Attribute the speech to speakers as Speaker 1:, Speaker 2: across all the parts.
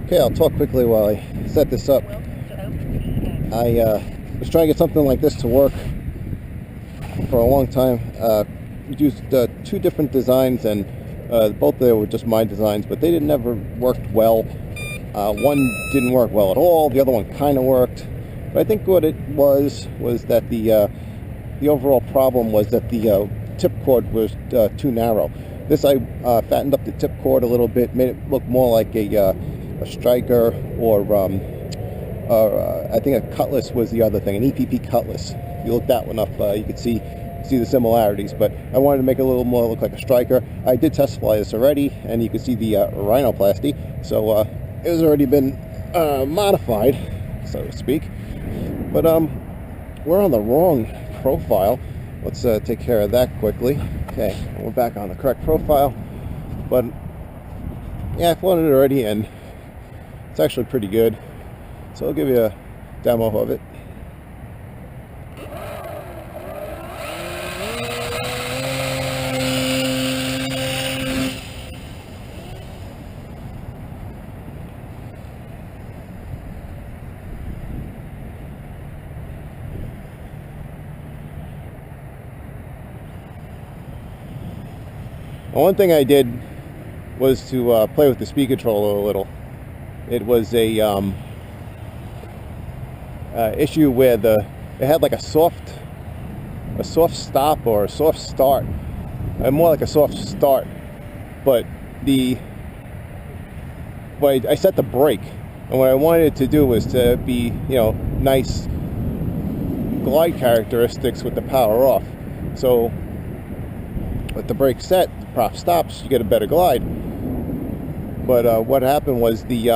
Speaker 1: Okay, I'll talk quickly while I set this up. I was trying to get something like this to work for a long time. We used two different designs, and both they were just my designs, but they never worked well. One didn't work well at all. The other one kind of worked. But I think what it was that the overall problem was that the tip cord was too narrow. This I fattened up the tip cord a little bit, made it look more like a Stryker, or I think a Cutlass was the other thing, an EPP Cutlass. If you look that one up, you could see the similarities. But I wanted to make it a little more look like a Stryker. I did test fly this already, and you can see the rhinoplasty. So it has already been modified, so to speak. But we're on the wrong profile. Let's take care of that quickly. Okay, we're back on the correct profile. But yeah, I flown it already, and it's actually pretty good. So I'll give you a demo of it. One thing I did was to play with the speed controller a little. It was a issue where it had like a soft stop or a soft start, more like a soft start. But I set the brake, and what I wanted it to do was to be, nice glide characteristics with the power off. So with the brake set, the prop stops, you get a better glide. But what happened was the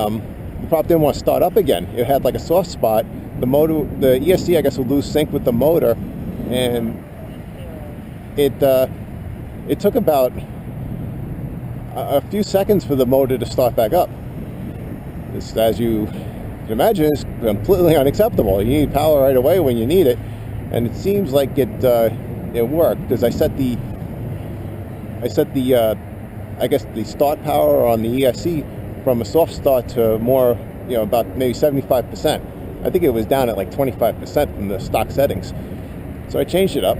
Speaker 1: prop didn't want to start up again. It had like a soft spot. The motor, the ESC, I guess, would lose sync with the motor, and it took about a few seconds for the motor to start back up. This, as you can imagine, is completely unacceptable. You need power right away when you need it, and it seems like it worked, because I set the I guess the start power on the ESC from a soft start to more, about maybe 75%. I think it was down at like 25% from the stock settings. So I changed it up,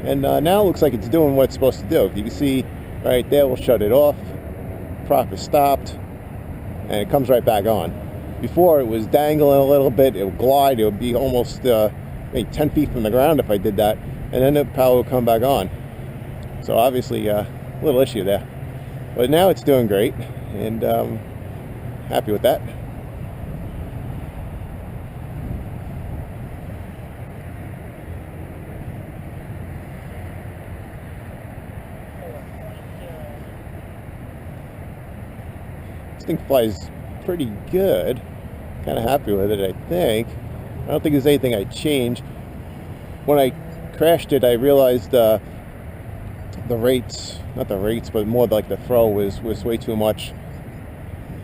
Speaker 1: and now it looks like it's doing what it's supposed to do. You can see right there, we'll shut it off. Prop is stopped, and it comes right back on. Before, it was dangling a little bit. It would glide. It would be almost maybe 10 feet from the ground if I did that, and then the power would come back on. So obviously a little issue there. But now it's doing great, and happy with that. This thing flies pretty good. Kind of happy with it, I think. I don't think there's anything I'd change. When I crashed it, I realized the rates, not the rates, but more like the throw was way too much,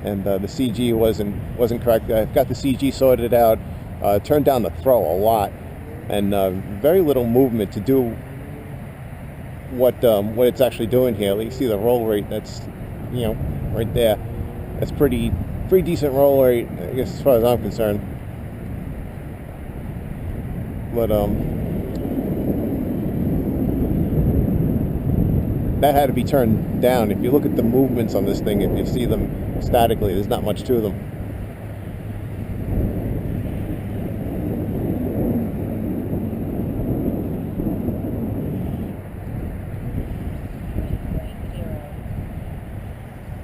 Speaker 1: and the CG wasn't correct. I've got the CG sorted out, turned down the throw a lot, and very little movement to do what it's actually doing here. You see the roll rate, that's right there. That's pretty decent roll rate, I guess, as far as I'm concerned. But that had to be turned down. If you look at the movements on this thing, if you see them statically, there's not much to them.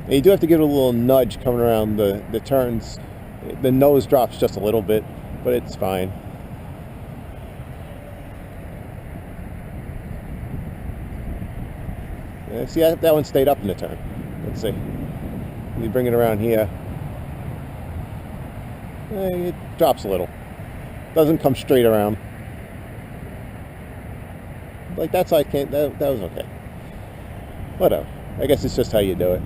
Speaker 1: And you do have to give it a little nudge coming around the turns. The nose drops just a little bit, but it's fine. See, that one stayed up in the turn. Let's see. You bring it around here. It drops a little. Doesn't come straight around. Like that's I can't. That was okay. Whatever. I guess it's just how you do it.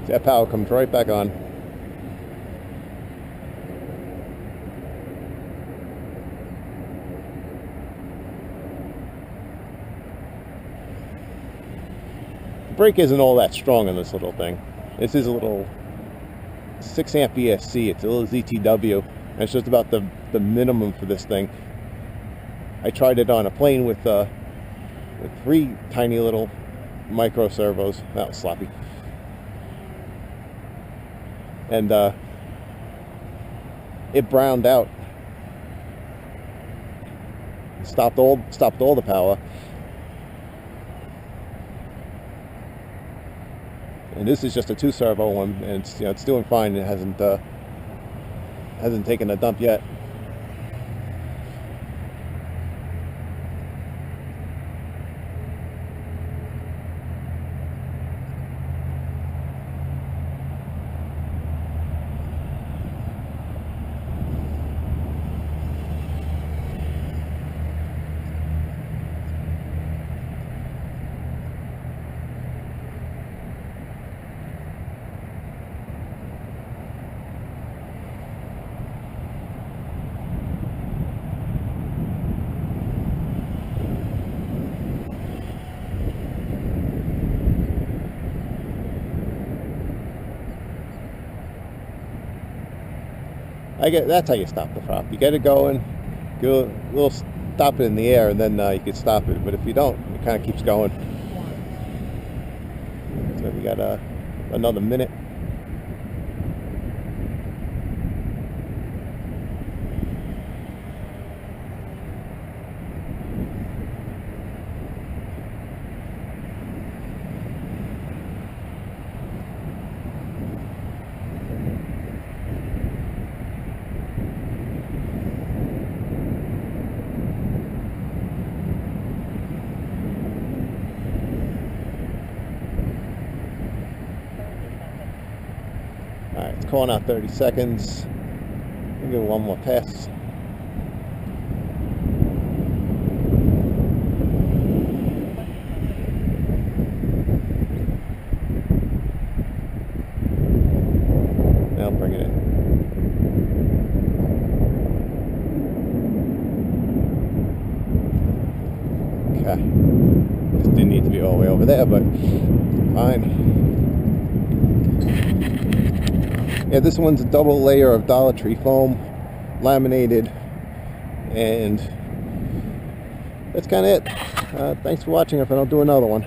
Speaker 1: That power comes right back on. The brake isn't all that strong on this little thing. This is a little 6 amp ESC. It's a little ZTW. And it's just about the minimum for this thing. I tried it on a plane with 3 tiny little micro servos. That was sloppy. And it browned out. Stopped all the power. And this is just a 2 servo one, and it's, it's doing fine. It hasn't taken a dump yet. That's how you stop the prop. You get it going, go a little, stop it in the air, and then you can stop it. But if you don't, it kind of keeps going. So we got another minute. Alright, it's calling out 30 seconds. We'll give it one more pass. Now bring it in. Okay. This didn't need to be all the way over there, but fine. Yeah, this one's a double layer of Dollar Tree foam, laminated, and that's kind of it. Thanks for watching. If I don't do another one.